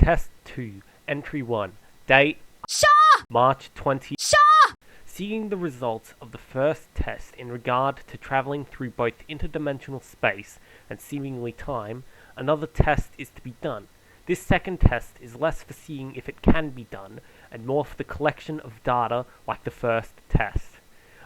Test 2, Entry 1, Date March 20. Seeing the results of the first test in regard to traveling through both interdimensional space and seemingly time, another test is to be done. This second test is less for seeing if it can be done, and more for the collection of data like the first test.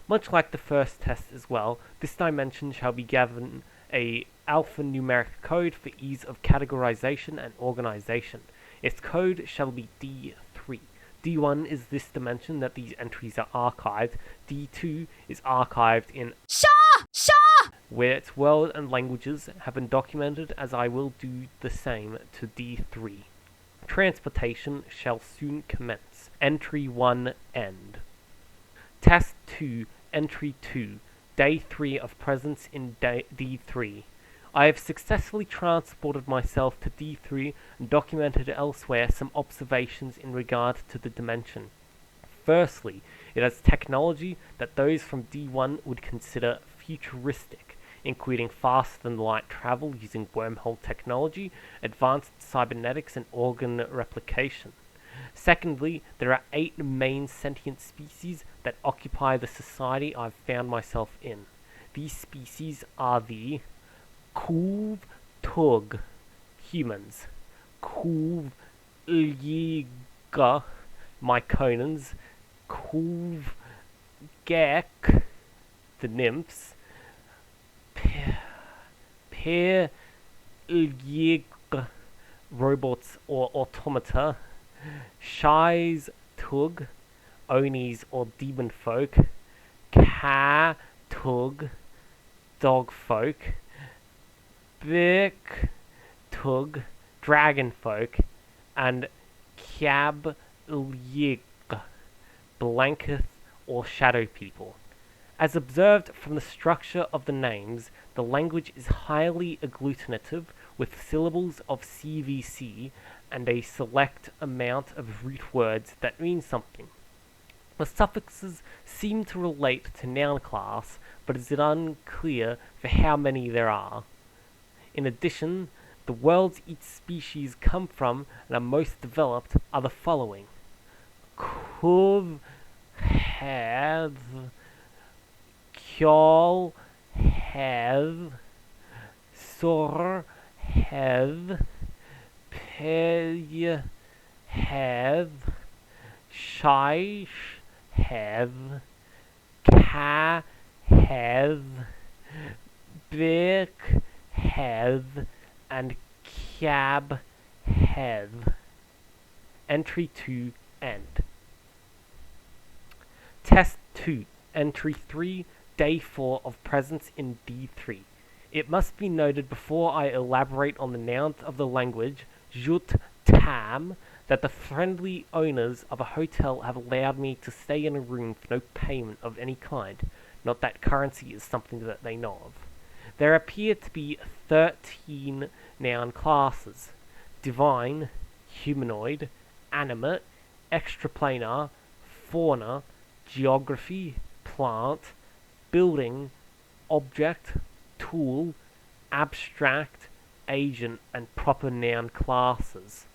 Much like the first test as well, this dimension shall be given a alphanumeric code for ease of categorization and organization. Its code shall be D3. D1 is this dimension that these entries are archived. D2 is archived in where its world and languages have been documented, as I will do the same to D3. Transportation shall soon commence. Entry 1 end. Test 2, Entry 2, Day 3 of presence in D3. I have successfully transported myself to D3 and documented elsewhere some observations in regard to the dimension. Firstly, it has technology that those from D1 would consider futuristic, including faster-than-light travel using wormhole technology, advanced cybernetics, and organ replication. Secondly, there are 8 main sentient species that occupy the society I've found myself in. These species are the ʒut-thæ, humans, ʒut-thæ, myconans, ʒut-thæ, the nymphs, ʒut-thæ, robots or automata, ʒut-thæ, onis or demon folk, ʒut-thæ, dog folk, ʒut-thæ, dragon folk, and ʒut-thæ, blanketh or shadow people. As observed from the structure of the names, the language is highly agglutinative, with syllables of CVC and a select amount of root words that mean something. The suffixes seem to relate to noun class, but it is unclear for how many there are. In addition, the worlds each species come from and are most developed are the following: Kuv have, Kjol have, Sor have, Pej have, Shaish have, Ka have, Bik have, and Kyab have. Entry 2 end. Test 2, Entry 3, Day 4 of presence in D3. It must be noted before I elaborate on the nouns of the language, ʒut-thæ, that the friendly owners of a hotel have allowed me to stay in a room for no payment of any kind, not that currency is something that they know of. There appear to be 13 noun classes: divine, humanoid, animate, extraplanar, fauna, geography, plant, building, object, tool, abstract, agent, and proper noun classes.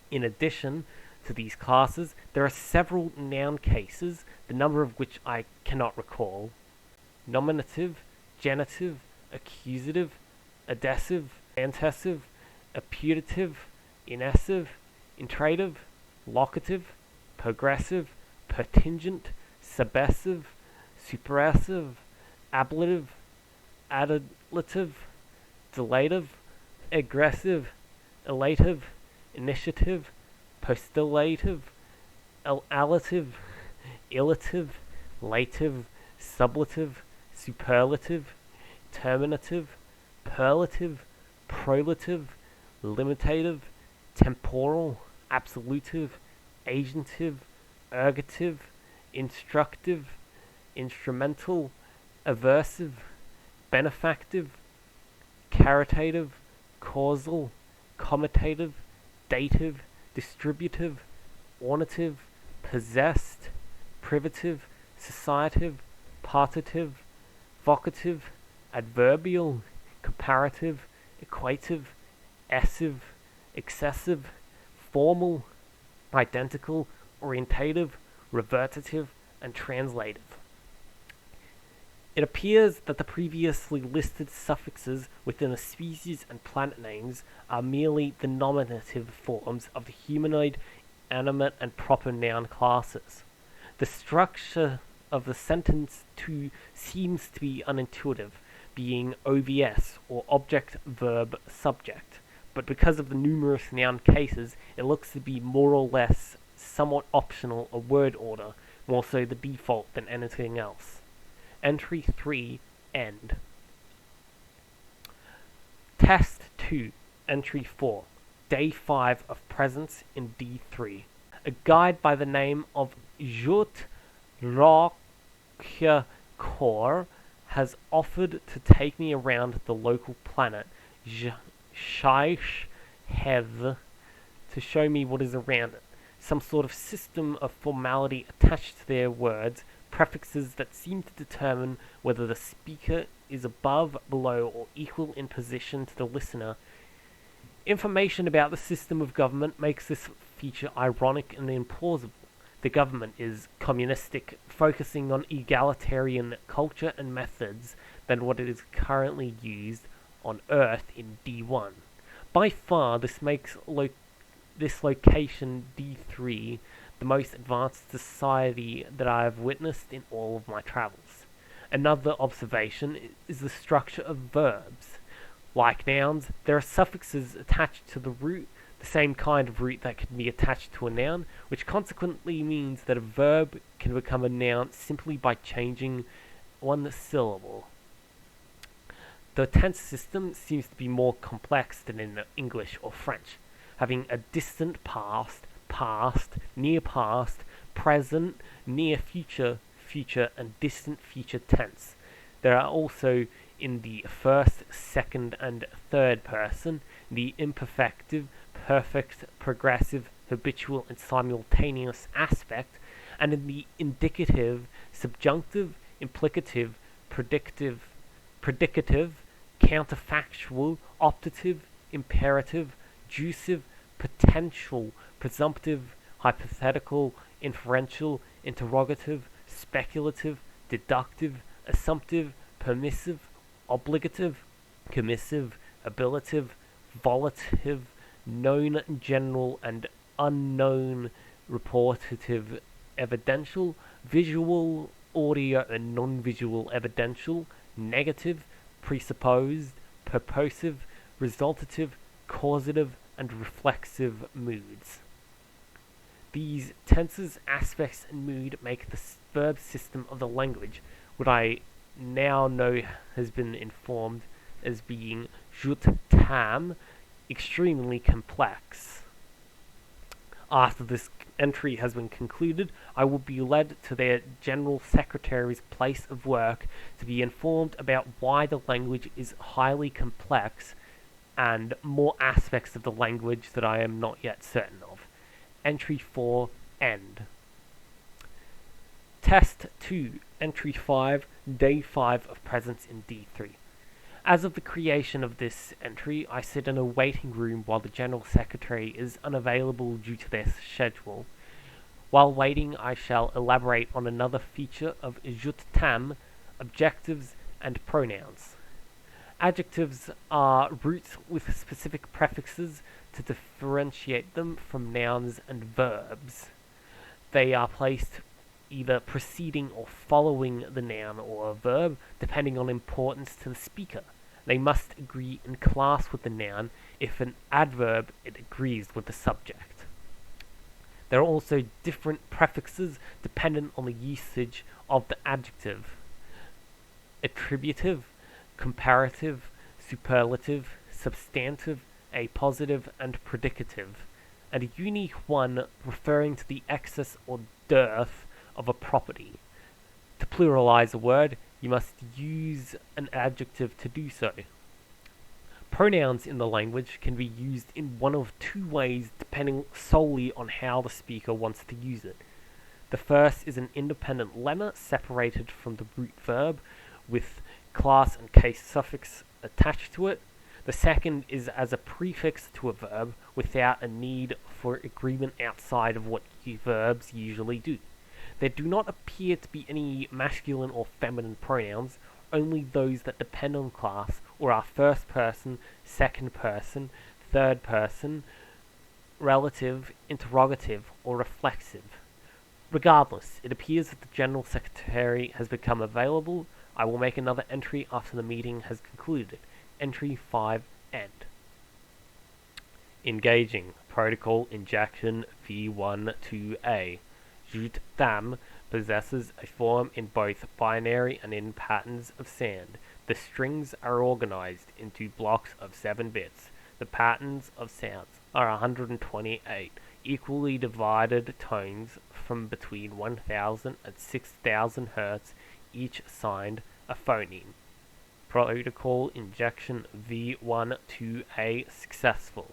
In addition to these classes, there are several noun cases, the number of which I cannot recall: nominative, genitive, accusative, adessive, antessive, apputative, inessive, intrative, locative, progressive, pertingent, subessive, superassive, ablative, additive, dilative, aggressive, elative, initiative, postulative, allative, illative, lative, sublative, superlative, terminative, perlative, prolative, limitative, temporal, absolutive, agentive, ergative, instructive, instrumental, aversive, benefactive, caritative, causal, commutative, dative, distributive, ornative, possessed, privative, societive, partitive, vocative, adverbial, comparative, equative, essive, excessive, formal, identical, orientative, revertative, and translative. It appears that the previously listed suffixes within the species and planet names are merely the nominative forms of the humanoid, animate, and proper noun classes. The structure of the sentence too seems to be unintuitive, being OVS, or object, verb, subject, but because of the numerous noun cases, it looks to be more or less somewhat optional a word order, more so the default than anything else. Entry 3, End. Test 2, Entry 4, Day 5 of Presence in D3. A guide by the name of ʒut-thæ has offered to take me around the local planet ʒut-thæ to show me what is around it. Some sort of system of formality attached to their words, prefixes that seem to determine whether the speaker is above, below, or equal in position to the listener. Information about the system of government makes this feature ironic and implausible. The government is communistic, focusing on egalitarian culture and methods than what is currently used on Earth in D1. By far, this makes this location D3 the most advanced society that I have witnessed in all of my travels. Another observation is the structure of verbs. Like nouns, there are suffixes attached to the root, the same kind of root that can be attached to a noun, which consequently means that a verb can become a noun simply by changing one syllable. The tense system seems to be more complex than in English or French, having a distant past, past, near past, present, near future, future, and distant future tense. There are also in the first, second, and third person, the imperfective, perfect, progressive, habitual, and simultaneous aspect, and in the indicative, subjunctive, implicative, predicative, counterfactual, optative, imperative, jussive, potential, presumptive, hypothetical, inferential, interrogative, speculative, deductive, assumptive, permissive, obligative, commissive, ablative, volitive, known, general, and unknown, reportative, evidential, visual, audio, and non-visual evidential, negative, presupposed, purposive, resultative, causative, and reflexive moods. These tenses, aspects, and mood make the verb system of the language, what I now know has been informed as being ʒut-thæ, extremely complex. After this entry has been concluded, I will be led to their General Secretary's place of work to be informed about why the language is highly complex and more aspects of the language that I am not yet certain of. Entry 4, End. Test 2, Entry 5, Day 5 of Presence in D3. As of the creation of this entry, I sit in a waiting room while the General Secretary is unavailable due to their schedule. While waiting, I shall elaborate on another feature of ʒut-thæ, adjectives and pronouns. Adjectives are roots with specific prefixes to differentiate them from nouns and verbs. They are placed either preceding or following the noun or verb, depending on importance to the speaker. They must agree in class with the noun. If an adverb, it agrees with the subject. There are also different prefixes dependent on the usage of the adjective. Attributive, comparative, superlative, substantive, appositive, and predicative, and a unique one referring to the excess or dearth of a property. To pluralize a word, you must use an adjective to do so. Pronouns in the language can be used in one of two ways depending solely on how the speaker wants to use it. The first is an independent lemma separated from the root verb with class and case suffix attached to it. The second is as a prefix to a verb without a need for agreement outside of what verbs usually do. There do not appear to be any masculine or feminine pronouns, only those that depend on class or are first person, second person, third person, relative, interrogative, or reflexive. Regardless, it appears that the General Secretary has become available. I will make another entry after the meeting has concluded. Entry 5 end. Engaging. Protocol Injection V12A. ʒut-thæ possesses a form in both binary and in patterns of sand. The strings are organized into blocks of 7 bits. The patterns of sounds are 128, equally divided tones from between 1000 and 6000 Hz, each assigned a phoneme. Protocol injection V12A successful.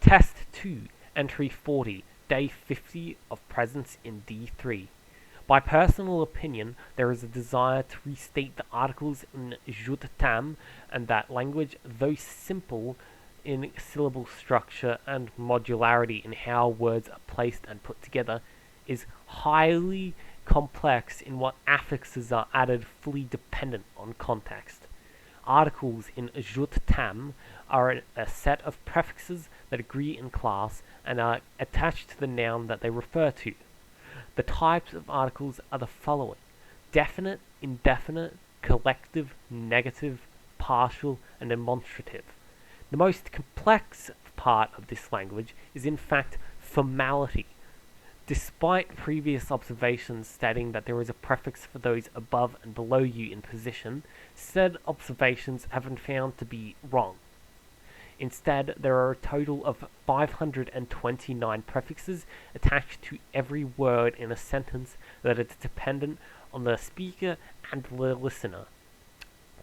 Test 2, entry 40, day 50 of presence in D3. By personal opinion, there is a desire to restate the articles in ʒut-thæ, and that language, though simple in syllable structure and modularity in how words are placed and put together, is highly complex in what affixes are added, fully dependent on context. Articles in ʒut-thæ are a set of prefixes that agree in class and are attached to the noun that they refer to. The types of articles are the following: definite, indefinite, collective, negative, partial, and demonstrative. The most complex part of this language is in fact formality. Despite previous observations stating that there is a prefix for those above and below you in position, said observations have been found to be wrong. Instead, there are a total of 529 prefixes attached to every word in a sentence that is dependent on the speaker and the listener.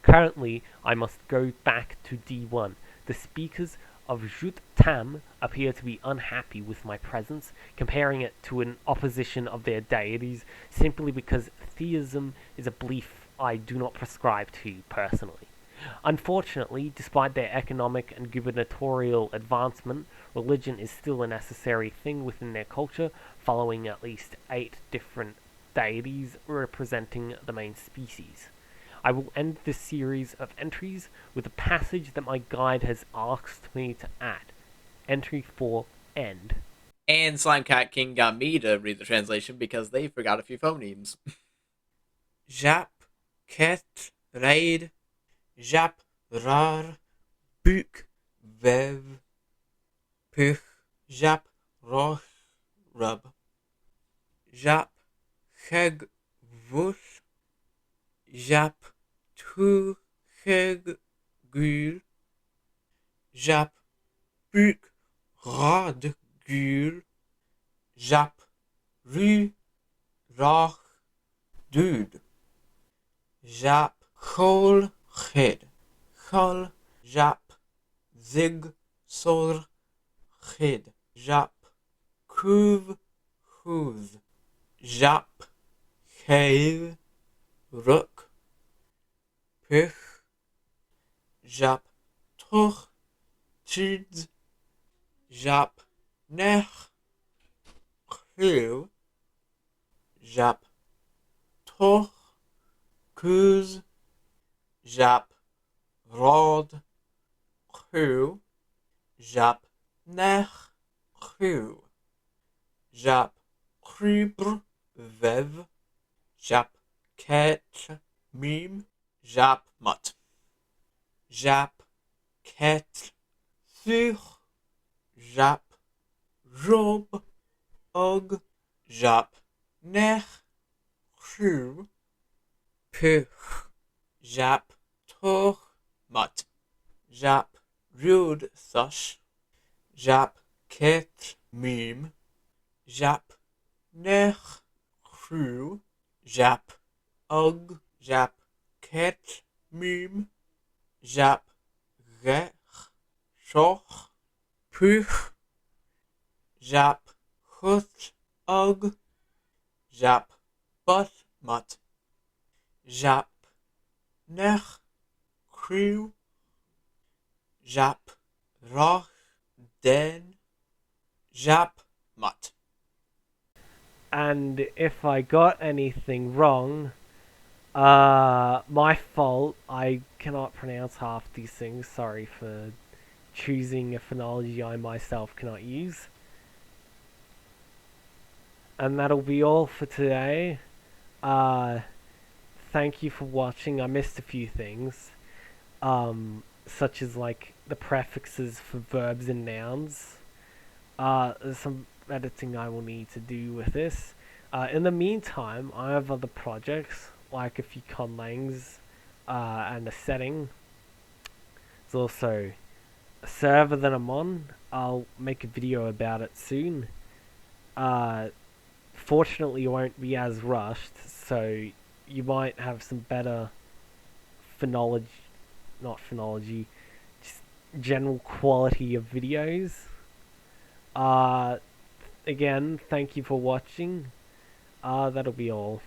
Currently, I must go back to D1. The speakers of ʒut-thæ appear to be unhappy with my presence, comparing it to an opposition of their deities, simply because theism is a belief I do not prescribe to personally. Unfortunately, despite their economic and gubernatorial advancement, religion is still a necessary thing within their culture, following at least 8 different deities representing the main species. I will end this series of entries with a passage that my guide has asked me to add. Entry 4, end. And Slimecat King got me to read the translation because they forgot a few phonemes. Jap, ket, raid, jap, rar, buk, vev, puch, jap, rosh, rub, jap, cheg, vush, jap, tu, cheg, gul, jap, buk, rad, gul, jap, ru, rach, dude, jap, chol, chid, chol, jap, zig, sor, chid, jap, kuv, chuz, jap, cheiv, ruk, puch, jap, toch, chid, jap, nech, chliw, jap, toch, kuz, jap, rod, chu, jap, nech, chu, jap, kribr, vev, jap, ket, mim, jap, mut, jap, ket, such, jap, rob, og, jap, nech, chu, puch, jap, toch, mut, jap, rud, thush, jap, ket, mim, jap, nech, chu, jap, og, jap, ket, mim, jap, gech, shoch, puch, jap, chut, og, jap, but, mut, jap, nech, chu, Jap Roch Den Jap Mut. And if I got anything wrong, my fault. I cannot pronounce half these things. Sorry for choosing a phonology I myself cannot use. And that'll be all for today. Thank you for watching. I missed a few things, such as like the prefixes for verbs and nouns. There's some editing I will need to do with this. In the meantime, I have other projects, like a few conlangs, and a setting. There's also a server that I'm on. I'll make a video about it soon. Fortunately, it won't be as rushed, so you might have some better phonology, not phonology, just general quality of videos. Again, thank you for watching. That'll be all.